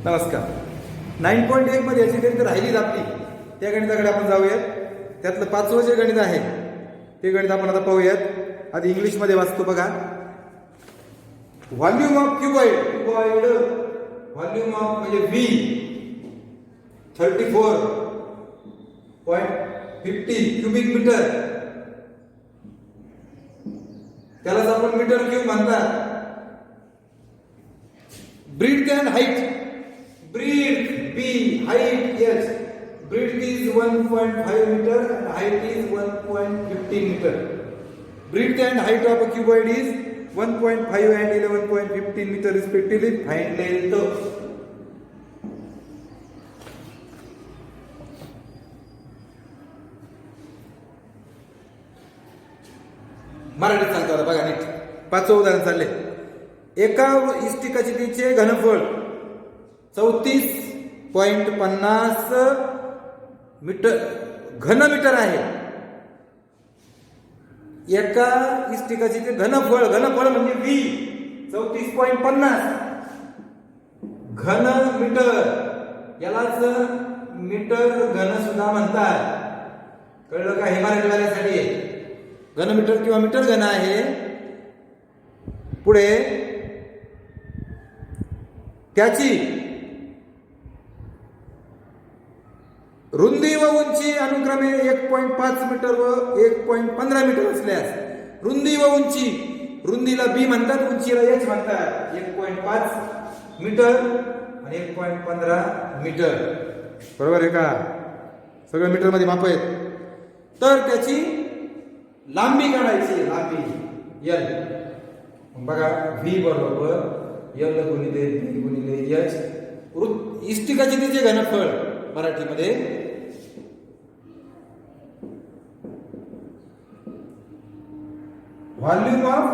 नमस्कार. 9.1 मध्ये याची गणित राहिलीच आपली. त्या गणिताकडे आपण जाऊयात. त्यातलं 5वं जे गणित आहे ते गणित आपण आता पाहूयात. आधी इंग्लिशमध्ये वाचतो बघा. Volume of cuboid volume of म्हणजे व्ही 34.50 क्युबिक मीटर. त्यालाच आपण मीटर क्यूब म्हणतात. Breadth and height, breadth B, height H. Breadth is 1.5 metre and height is 1.15 metre. Breadth and height of a cuboid is 1.5 and 11.15 meter respectively. Find length. मराठीत सांगतो आता बघा नीट. 5वं उदाहरण चालले. एका इष्टिकाचितीचे घनफळ 34.50 मीटर घनमीटर आहे. एका इष्टिकाचे ते घनफळ म्हणजे व्ही 34.50 घन मीटर. यालाच मीटर घन सुद्धा म्हणतात. कळलं का? हे मराठीवाल्यासाठी घनमीटर किंवा मीटर घन आहे. पुढे त्याची रुंदी व उंची अनुक्रमे 1.5 मीटर व 1.15 मीटर असल्यास रुंदी व उंची, रुंदीला बी म्हणतात, उंचीला एच म्हणतात. 1.5 मीटर आणि 1.15 मीटर. बरोबर आहे का? सगळं मीटर मध्ये माप आहेत. तर त्याची लांबी काढायची. लांबी एल. बघा व्ही बरोबर एल गुणिले बी गुणिले एच. इष्टिकाचे तिचे घनफळ मराठीमध्ये व्हॉल्यूम ऑफ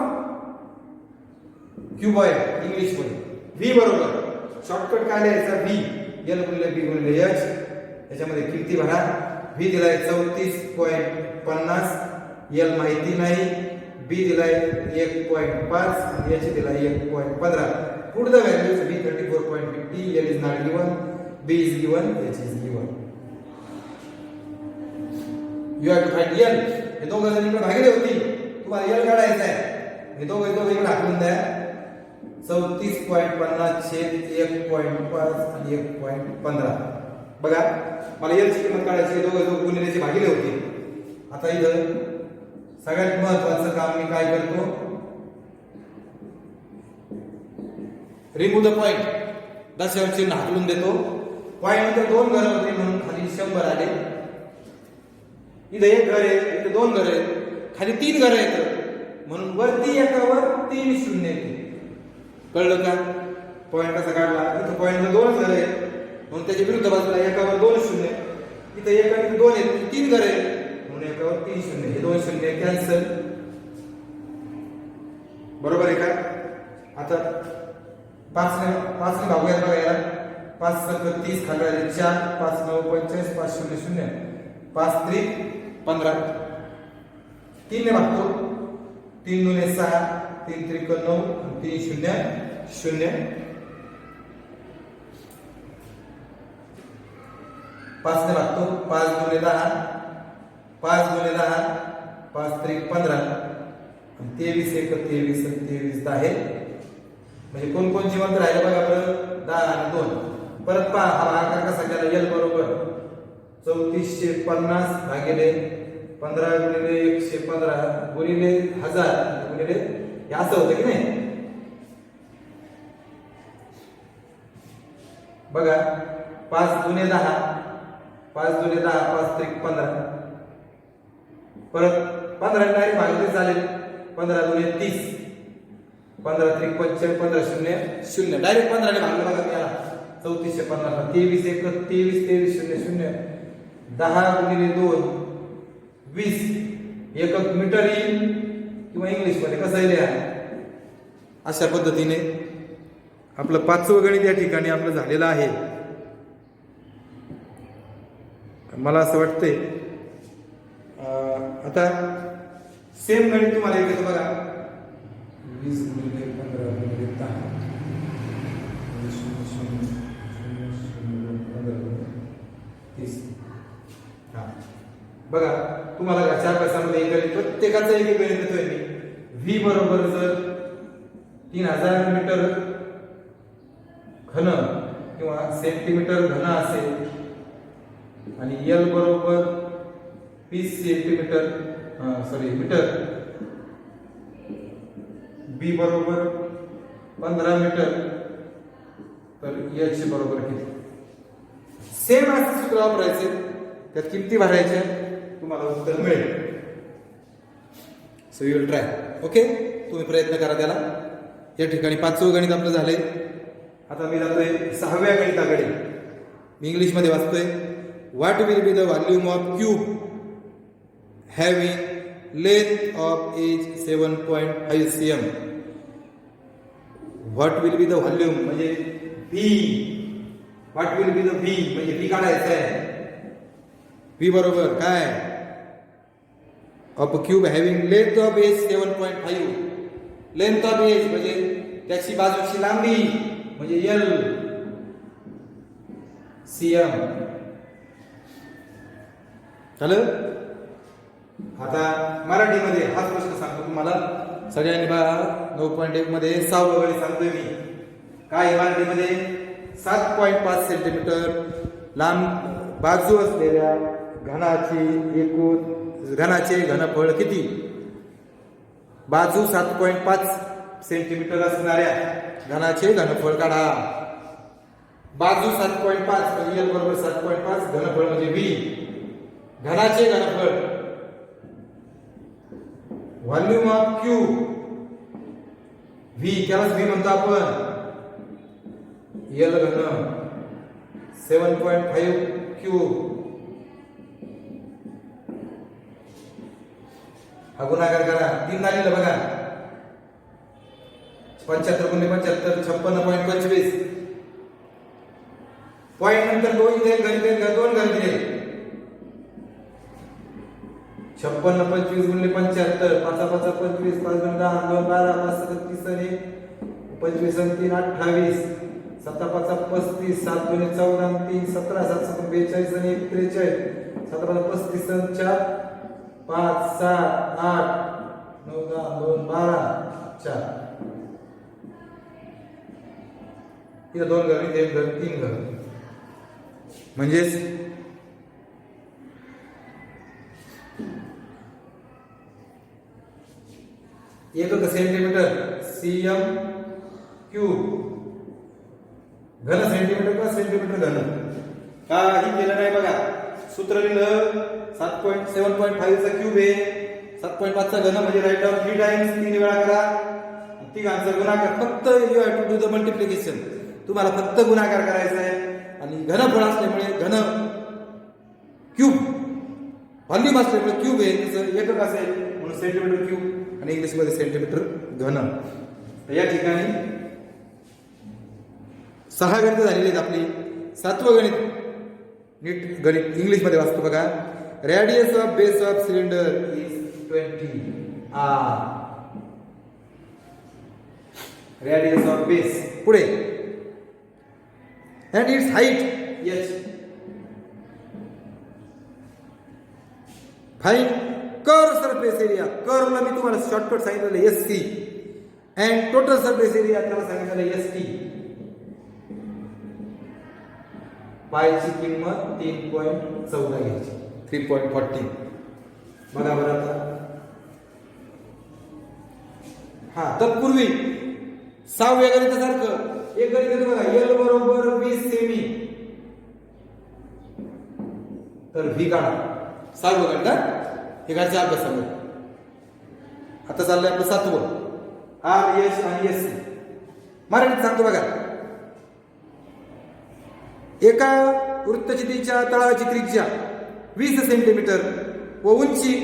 क्युबॉइड इंग्लिश मध्ये व्ही बरोबर शॉर्टकट काय लिहायचा? व्ही एल गुणिले बी गुणिले एच. याच्यामध्ये किमती भरा. व्ही दिलाय 34.50, एल माहिती नाही, बी दिलाय 1.5 आणि एच दिलाय 1.15. Put the values. V 34.50, L is not given, B is given, H is given. You have to find L. हे दोघं जण इकडे भागिले होती. तुम्हाला L काढायचं आहे. हे दोघं इकडे टाकून द्या. 34.50 छेद 1.5 आणि 1.15. बघा मला L ची किंमत काढायची. दोघं गुणिलेचे भागिले होते. आता इथं सगळ्यात महत्वाचं काम मी काय करतो? Remove the point. दशांश चिन्ह हटवून देतो. पॉइंट मध्ये 2 घर होते म्हणून खाली 100 आले. इथे 1 घर आहे, इथे 2 घर आहेत, खाली 3 घर आहेत म्हणून वरती एकावर 3 शून्य येते. कळलं का? पॉइंट कसा काढला? इथे पॉइंट मध्ये 2 घर आहेत म्हणून त्याच्या विरुद्ध बाजूला एकावर 2 शून्य. इथे 1 आणि 2 आहेत, 3 घर आहेत म्हणून एकावर 3 शून्य. हे 2 शून्य कॅन्सल. बरोबर आहे का? आता 5 ने भागूयात बघा याला. 5 × 30 खाली 4, 5 × 9 = 45, 5 × 0 = 0, 5 × 3 = 15. 3 ने भागतो. 3 × 2 = 6, 3 × 3 = 9, 3 × 0 = 0. 5 ने भागतो. 5 × 2 = 10, 5 × 10, 5 × 3 = 15, 23 × 1 = 23, 23 = 10. म्हणजे कोण जिवंत राहिले बघा बरं? 10 आणि 2. परत पहा हा आकार कसा केला? एल बरोबर 3450 भागिले 15 गुणिले 115 गुणिले 1000 गुणिले हे असं होतं की नाही? बघा 5 × 10, 5 × 10, 5 × 3 = 15. परत 15 डायरेक्ट भागिले चालेल. 15 × 2 = 30, 15 × 3 = 45, 15 × 0 = 0. डायरेक्ट 15 ने भागलं बघा त्याला. 3450. 23 × 1 = 23, 23 × 0 = 0. 10 गुणिले 2 = 20. एकक मीटर येईल किंवा इंग्लिश मध्ये कसं लिहा. अशा पद्धतीने आपलं 5वं गणित या ठिकाणी आपलं झालेलं आहे. मला असं वाटतंय आता सेम गणित तुम्हाला येतं बघा. 20 × 15 × 10 बघा तुम्हाला घरच्या अभ्यासामध्ये एक गणित प्रत्येकाचं एक गणित देतोय मी. व्ही बरोबर जर 3000 मीटर घन किंवा सेंटीमीटर घन असेल आणि एल बरोबर 20 सेंटीमीटर मीटर, बी बरोबर 15 मीटर, तर एच बरोबर किती. सेम असं सूत्र वापरायचे, त्यात किमती भरायच्या, तुम्हाला उत्तर मिळेल. So you will try. Okay, तुम्ही प्रयत्न करा त्याला. या ठिकाणी 5वं गणित आपलं झालंय. आता मी जातोय 6व्या गणिताकडे. मी इंग्लिशमध्ये वाचतोय. What will be the volume of cube having length of edge 7.5 cm. What will be the volume म्हणजे V. What will be the V म्हणजे व्ही काढायचं आहे. व्ही बरोबर काय of cube having length of edge 7.5. Length of edge म्हणजे त्याची बाजूची लांबी म्हणजे एल cm. झालं. आता मराठीमध्ये हाच प्रश्न सांगतो तुम्हाला. सगळ्यांनी बघा 9.1 मध्ये 6वं गणित सांगतोय मी. काय मराठीमध्ये 7.5 सेंटीमीटर लांब बाजू असलेल्या घनाचे घनफळ किती. बाजू 7.5 सेंटीमीटर असणाऱ्या घनाचे घनफळ काढा. बाजू 7.5 म्हणजे एल बरोबर 7.5, घनफळ म्हणजे व्ही. घनाचे घनफळ व्हॉल्यूम ऑफ क्यूब व्ही, त्यालाच व्ही म्हणतो आपण. एल घन 7.5 क्यूब. हा गुणाकार करा. 3 झालेलं बघा. 75 गुणिले 75 56.25. पॉईंट नंतर 2 इथे गणित 2 गणित दिले. 56 25 गुणिले 75 5 5 25 5 गुणिले 10 2 12 5 37 आणि 25 आणि 3 28 7 5 35 7 2 14 आणि 3 17 7 7 42 आणि 1 43 7 5 35 आणि 4 5 7 8 9 10 2 12 4. इथे 2 गणित 1 गणित 3 गणित म्हणजेच एकक सेंटीमीटर cm क्यूब. घन सेंटीमीटर का सेंटीमीटर घन काही केलं नाही बघा. सूत्र लिहिलं 7.5 चा क्यूब आहे. 7.5 चा घन म्हणजे राईट डाऊन 3 टाइम्स 3 वेळा करा. तिघांचा गुणाकार. फक्त you have to do the multiplication. तुम्हाला फक्त गुणाकार करायचा आहे. आणि घनफळ असल्यामुळे घन क्यूब व्हॉल्यूम असल्यामुळे क्यूब आहे, त्याचं एकक असेल म्हणून सेंटीमीटर क्यूब आणि इंग्लिशमध्ये सेंटीमीटर घन. या ठिकाणी 6 गणित झालेली आहेत आपली. 7वं गणित नीट गणित इंग्लिशमध्ये वाचतो बघा. Radius of base of cylinder is 20 r. Radius of base पुढे and its height h. Find curve surface area. curve ला मी तुम्हाला शॉर्टकट सांगितलेलं SC and total surface area त्याला सांगितलेलं ST. पायची किंमत 3.14 घ्यायची. 3.40. बघा बरं आता. हा तत्पूर्वी 6व्या गणितासारखं एक गणित बघा. एल बरोबर 20 सेमी तर व्ही काढा. 6वं गणित हे घरच्या अभ्यासामध्ये. आता चाललंय आपलं 7वं. आर एस आणि एस सी. मराठीत सांगतो बघा. एका वृत्तचितीच्या तळाची त्रिज्या 20 सेंटीमीटर व उंची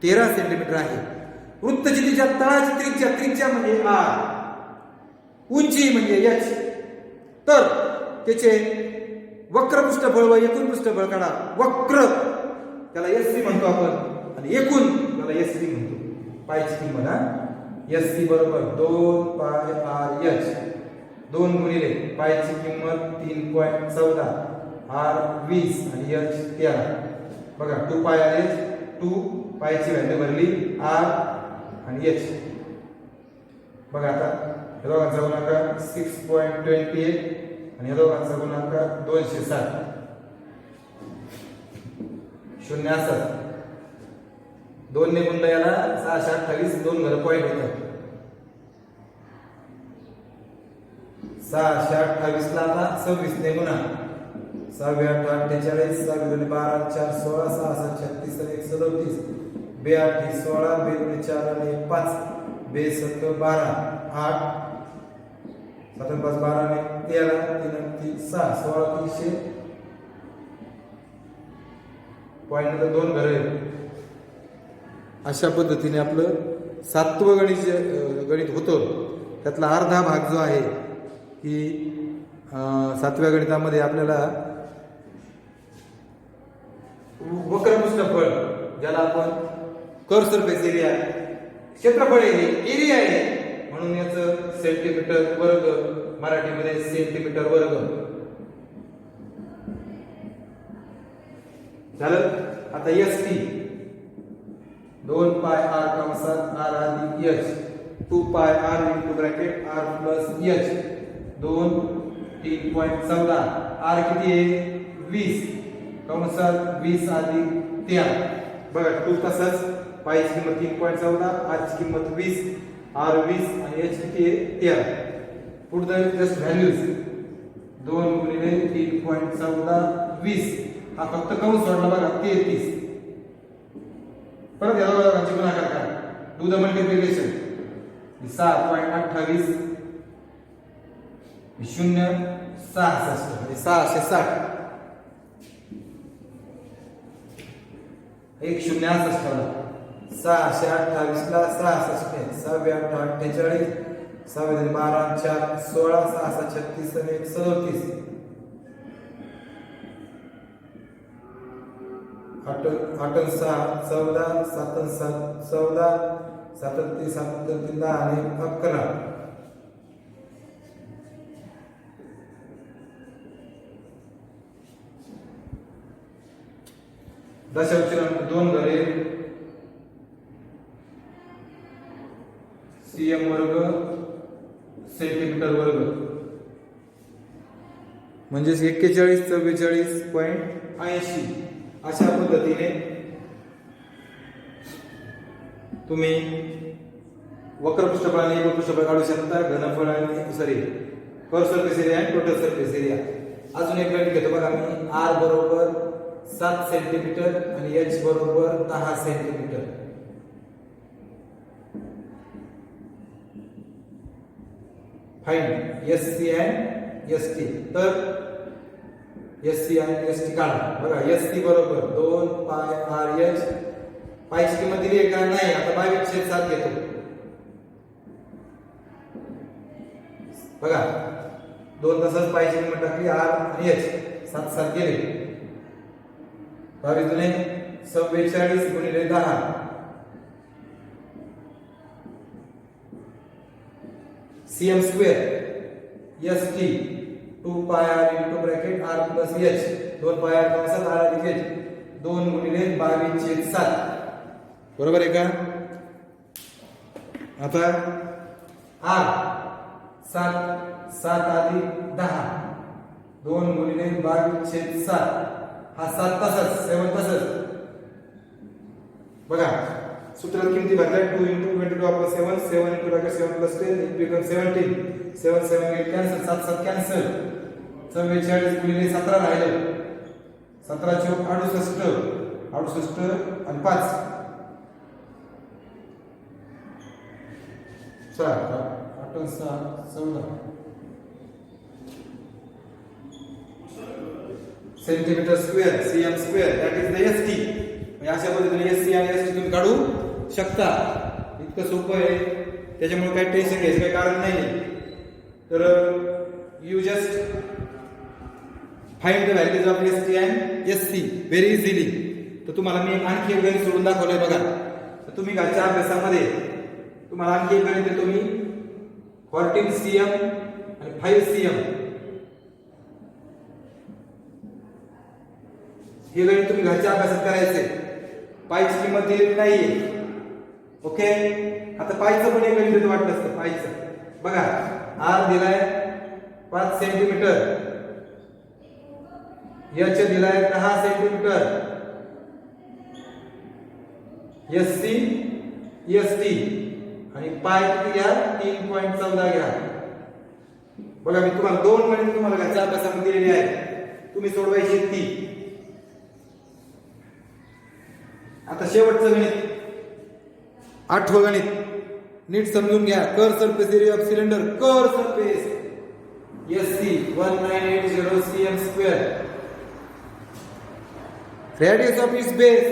13 सेंटीमीटर आहे. वृत्तचितीच्या तळाची त्रिज्या म्हणजे आर, उंची म्हणजे एच. तर त्याचे वक्र पृष्ठफळ व एकूण पृष्ठफळ काढा. वक्र त्याला एस सी म्हणतो आपण आणि एकूण त्याला एस सी म्हणतो. पायची किंमत एस सी बरोबर 2 पाय आर एच. 2 गुणिले पायची किंमत 3.14, आर 20 आणि एच 13. बघा 2 पाय आर एच, 2 पायची व्हॅल्यू भरली आर आणि एच. बघा आता या दोघांचा गुणाकार 6.28 आणि या दोघांचा गुणाकार 260. शून्य असतात 2 ने गुणलं याला 628, 2 घरं पॉईंट होतात. 628 ला आता 26 ने गुणा 6 8 48 6 12 4 16 6 36 1 37 2 8 16 2 4 आणि 5 2 7 12 8 7 5 12 आणि 13 3 3 6 16 300 पॉईंट 2 घर आहेत. अशा पद्धतीने आपलं 7वं गणित होतं. त्यातला अर्धा भाग जो आहे की 7व्या गणितामध्ये आपल्याला वक्रपृष्ठफळ, ज्याला आपण कर्व सरफेस एरिया, क्षेत्रफळ आहे, एरिया आहे, म्हणून याचं सेंटीमीटर वर्ग, मराठीमध्ये सेंटीमीटर वर्ग झालं. आता एस टी 2 पाय आर कंसात आर अधिक H 2 pi R into bracket R plus H 2 3.14 R किती आहे 20 कंसात 20 अधिक 13. बघा 2 तसंच पायची किंमत 3.14, आरची किंमत 20, आर 20 आणि एच किती आहे 13. पुढे जस्ट व्हॅल्यूज 2 गुणिले 3.14 20 हा फक्त कंस सोडला बघा 33. परत या दोघांची गुणाकार करा, डू द मल्टिप्लिकेशन. 6.28 0 66 म्हणजे 660 एक 0 628 ला 66 6 8 48 6 12 4 16 6 36 आणि 1 37 8 6 14 7 7 14 37 37 10 आणि 11. दशांश 2 घरे सीएम वर्ग सेंटीमीटर वर्ग म्हणजे 41 44.80. अशा पद्धतीने तुम्ही वक्रपृष्ठफळ आणि एकपृष्ठफळ काढू शकता. घनफळ आणि कर्व सरफेस एरिया आणि टोटल सरफेस एरिया. अजून एक गणित घेतो बघा मी. आर बरोबर 7 सेंटीमीटर आणि एच बरोबर 10 centimetre. Find S C and S T. तर एस सी आणि एस टी काढा. बघा एस टी बरोबर 2 पाय आर एच, पायची किंमत दिली आहे का नाही, आता 22/7 घेतो. बघा 2 तसंच पायची किंमत टाकली आर आणि एच 7 7 गेले. 22 दुने 44 गुणिले 10 CM square S T 2 pi R into bracket R plus H 2 pi R कंसात आर अधिक एच 2 गुणिले 22/7. बरोबर आहे का. आता आर 7 अधिक 10 2 गुणिले 22/7 हा 7 तसंच 7 तसंच. बघा सूत्रात किमती भरल्या 2 × 22 आपण 7 7 × bracket 7 + 10 it become 17 7 7 8 cancel 7 7 cancel 44 गुणिले 17 राहिलं 17 × 68 आणि 5 चला 8 6 14 centimetre square CM square that is the ST. अशा पद्धतीने एससी आणि एसटी तुम्ही काढू शकता. इतकं सोपं आहे, त्याच्यामुळे काही टेन्शन घ्यायचं काही कारण नाही. तर you just find the values of ST and SC very easily. तर तुम्हाला मी आणखी एक गणित सोडून दाखवलंय बघा. तर तुम्ही घरच्या अभ्यासामध्ये तुम्हाला आणखी एक गणित देतो मी. 14 सीएम आणि 5 सीएम हे गणित तुम्ही घरच्या अभ्यासात करायचे. पायची किंमत दिलेली नाहीये. ओके, आता पायचं पण एक गणित वाटलं असतं. पायचं बघा, आर दिलाय 5 सेंटीमीटर, एच दिलाय 10 सेंटीमीटर, एस टी आणि पाय किती घ्या, 3.14 घ्या. बघा, मी तुम्हाला 2 गणित तुम्हाला घरच्या अभ्यासामध्ये दिलेली आहे, तुम्ही सोडवायची ती. आता शेवटचं गणित, 8वं गणित नीट समजून घ्या. Curved surface area of cylinder, curved surface SC 1980 cm², radius of its base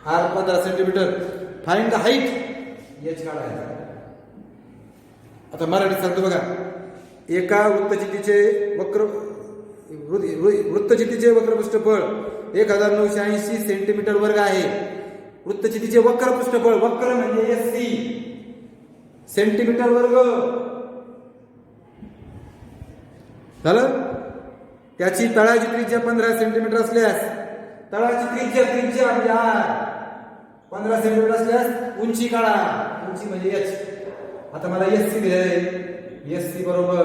R 15 centimetre. Find the height, H काढायचा. आता मराठीत सांगतो बघा. एका वृत्तचितीचे वक्रपृष्ठफळ 1980 सेंटीमीटर वर्ग आहे. वृत्तचितीचे वक्रपृष्ठफळ, वक्र म्हणजे SC, सेंटीमीटर वर्ग झालं. त्याची तळाची त्रिज्या 15 सेंटीमीटर असल्यास, तळाची त्रिज्या म्हणजे R 15 सेंटीमीटर असल्यास उंची काढा. उंची म्हणजे h. आता मला SC दिले, SC बरोबर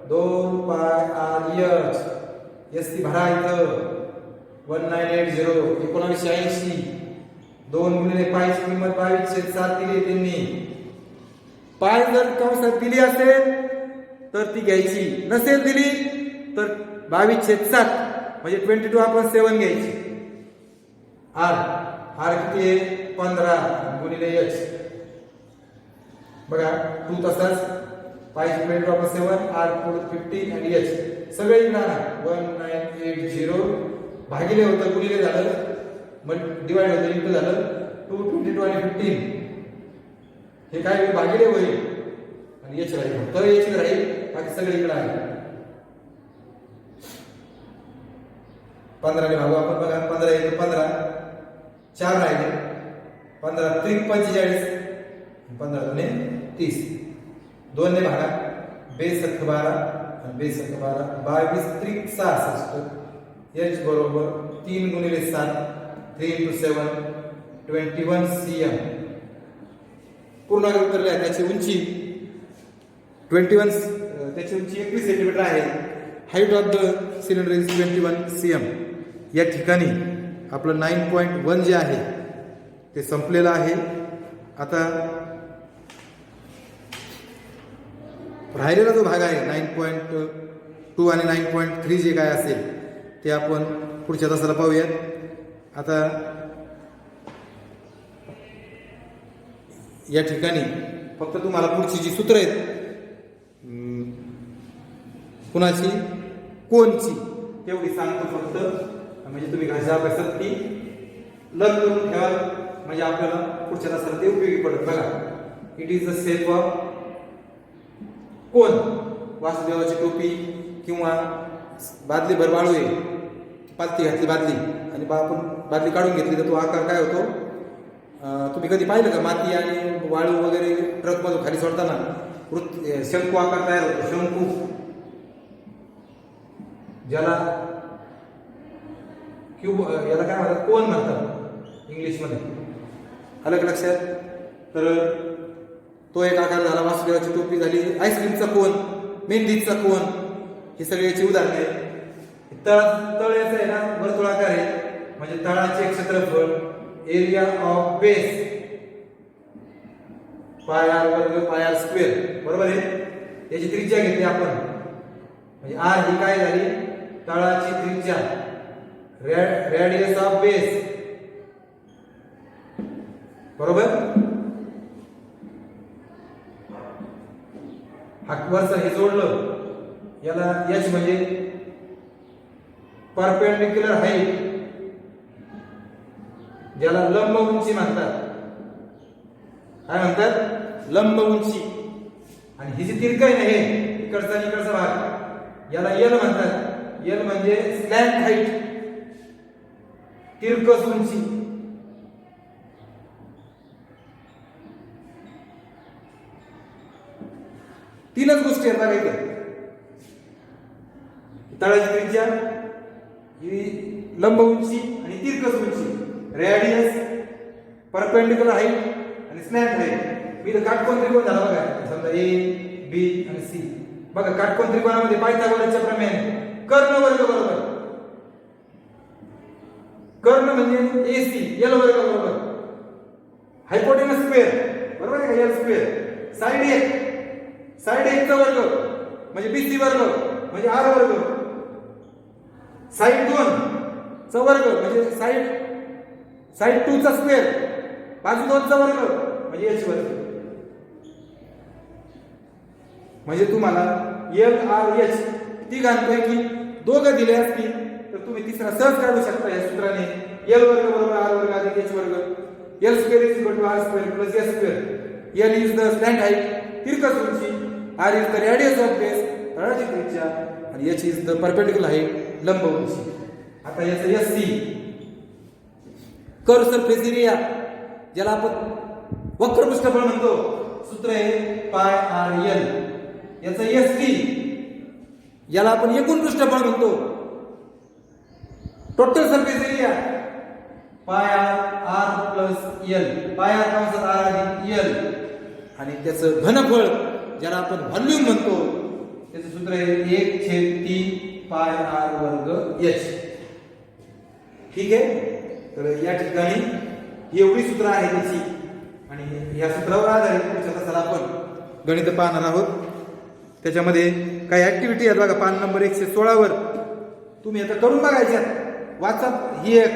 2 पाय R h. SC भरा इथं 1980 1980. 2 गुणिले पायची किंमत 22/7 दिली त्यांनी. पाय जर कंसात दिली असेल तर ती घ्यायची, नसेल दिली तर 22/7 म्हणजे 22 आपण 7 घ्यायची. आर किती आहे, 15 गुणिले h. बघा 2 तसाच, पायची 22 आपण 7, आर 50 आणि h सगळे इकडे आणा. 1980 भागिले होतं, गुणिले झालं, मग डिवाइड होतं, इंटू झालं. 222 आणि 15 हे काय भागिले होईल आणि h राहील, तर h राहील, बाकी सगळे इकडे आहे. 15 ने भागू आपण. बघा 15 येतो 15, 4 राहिले, 15 त्रिक 45, 15 दुने 30. 2 ने भागा, बेस 12 आणि बेस 12, 22 त्रिक 66. h बरोबर 3 गुणिले 7, 3 into 7 21 cm. पूर्ण उत्तरले आहे. त्याची उंची 21, त्याची उंची 21 सेंटीमीटर आहे. Height of the cylinder is 21 cm. या ठिकाणी आपलं 9.1 जे आहे ते संपलेलं आहे. आता राहिलेला जो भाग आहे 9.2 आणि 9.3 जे काय असेल ते आपण पुढच्या तासाला पाहूयात. आता या ठिकाणी फक्त तुम्हाला पुढची जी सूत्र आहेत कुणाची, कोणची, तेवढी सांगतो फक्त. म्हणजे तुम्ही घरच्या अभ्यासात ती लग करून ठेवा, म्हणजे आपल्याला पुढच्या तासाला ते उपयोगी पडत. बघा, it is the shape of कोण, वासुदेवाची टोपी किंवा बादली भर वाळू आहे, पालती घातली बादली आणि आपण बादली काढून घेतली तर तो आकार काय होतो. तुम्ही कधी पाहिलं का, माती आणि वाळू वगैरे ट्रकमधून खाली सोडताना शंकू आकार तयार होतो. शंकू, ज्याला क्यूब, याला काय म्हणतात, कोन म्हणतात इंग्लिशमध्ये. अलग लक्षात. तर तो एक आकार झाला. वासुदेवाची टोपी झाली, आईस्क्रीमचा कोन, मेहंदीचा कोन, ही सगळी याची उदाहरणे आहे. तळ याचा आहे ना वर्तुळाकार आहे, म्हणजे तळाचे क्षेत्रफळ, area of base pi r वर्ग पाय आर स्क्वेअर, बरोबर आहे. याची त्रिज्या घेतली आपण, म्हणजे आर ही काय झाली, तळाची त्रिज्या, रेडियस ऑफ बेस, बरोबर. वरचं हे जोडलं, याला एच म्हणजे परपेंडिक्युलर हाईट, ज्याला लंब उंची म्हणतात. काय म्हणतात, लंब उंची. आणि ही जी तिरक आहे ना, हे इकडचा आणि इकडचा भाग, याला यल म्हणतात. यल म्हणजे स्लॅंट हाईट, तिरकस उंची. तीनच गोष्टी आहेत बघा इथे. तळाची त्रिज्या, ही लंब उंची आणि तिरकस उंची, रेडियस, परपेंडिक्युलर हाईट आणि स्लॅंट हाईट. मी तर काटकोन त्रिकोण झाला बघा, समजा ए बी आणि सी. बघा काटकोन त्रिकोणामध्ये पायथागोरसच्या प्रमेयाने कर्ण वर्ग बरोबर, कर्ण म्हणजे AC एल वर्ग बरोबर हायपोटेनस स्क्वेअर बरोबर आहे का, एल स्क्वेअर. साइड 1 चा वर्ग म्हणजे BC वर्ग म्हणजे R वर्ग. साइड 2 चा वर्ग म्हणजे साइड 2 चा स्क्वेअर, बाजू 2 चा वर्ग म्हणजे H वर्ग. म्हणजे तुम्हाला LRH तिघांपैकी दोघं दिले असतील तर तुम्ही तिसरा सहज काढू शकता या सूत्राने. L वर्ग बरोबर R वर्ग अधिक H वर्ग. L square is equal to R square plus S square. L is the slant height तिरकस उंची, R is the radius of base तळाची त्रिज्या आणि H is the perpendicular height लंब उंची. आता याचं SC कर्व सरफेस एरिया ज्याला आपण वक्र पृष्ठफळ म्हणतो, सूत्र आहे पाय RL. याचं ST याला आपण एकूण पृष्ठफळ म्हणतो, टोटल सरफेस एरिया पाय R प्लस L, पाय R कंसात R अधिक L. आणि त्याचं घनफळ ज्याला आपण व्हॉल्यूम म्हणतो त्याचं सूत्र आहे 1/3 पाय R वर्ग H. ठीक आहे. तर या ठिकाणी एवढी सूत्र आहे त्याची आणि या सूत्रावर आधारित पुढच्या तासाला आपण गणित पाहणार आहोत. त्याच्यामध्ये काही ऍक्टिव्हिटी आहेत बघा, पान नंबर 116 वर तुम्ही आता करून बघायच्या. वाचा ही एक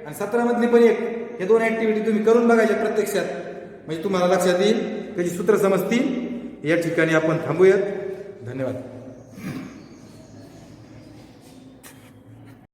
आणि 17 मधली पण एक, हे दोन ऍक्टिव्हिटी तुम्ही करून बघायच्या प्रत्यक्षात, म्हणजे तुम्हाला लक्षात येईल, त्याची सूत्र समजतील. या ठिकाणी आपण थांबूयात. धन्यवाद.